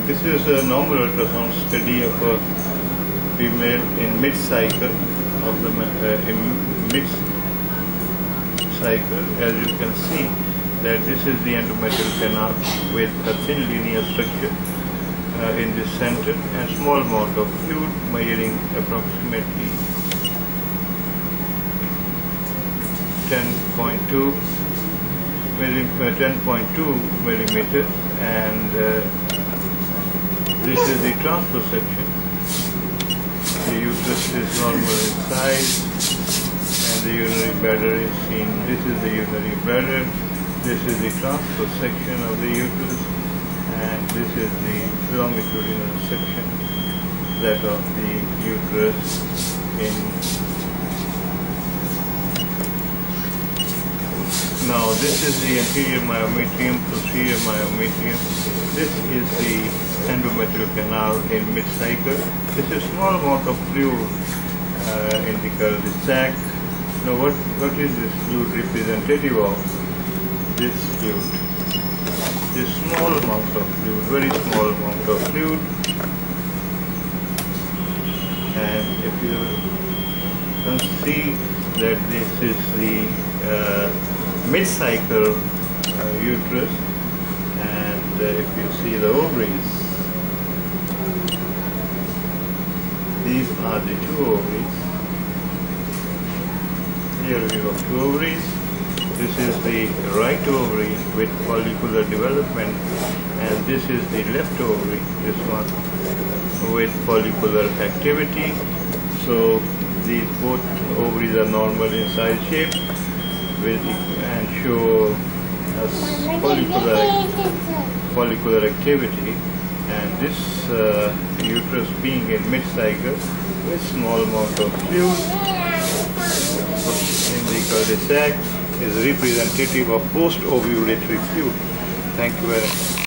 This is a normal ultrasound study of a female in mid-cycle of the in mid-cycle. As you can see, that this is the endometrial canal with a thin linear structure in the center and small amount of fluid measuring approximately 10.2 millimeters, and this is the transverse section. The uterus is normal in size and the urinary bladder is seen. This is the urinary bladder, this is the transverse section of the uterus, and this is the longitudinal section, that of the uterus in. Now this is the anterior myometrium, posterior myometrium. This is the endometrial canal in mid-cycle. This is small amount of fluid in the Cul-de sac. Now what is this fluid representative of? This fluid. This small amount of fluid, very small amount of fluid. And if you can see that this is the mid-cycle uterus, and if you see the ovaries, these are the two ovaries. Here we have two ovaries. This is the right ovary with follicular development, and this is the left ovary, this one, with follicular activity. So these both ovaries are normal in size shape and show follicular activity, and this uterus being in mid-cycle with small amount of fluid in the Cul-de sac is representative of post-ovulatory fluid. Thank you very much.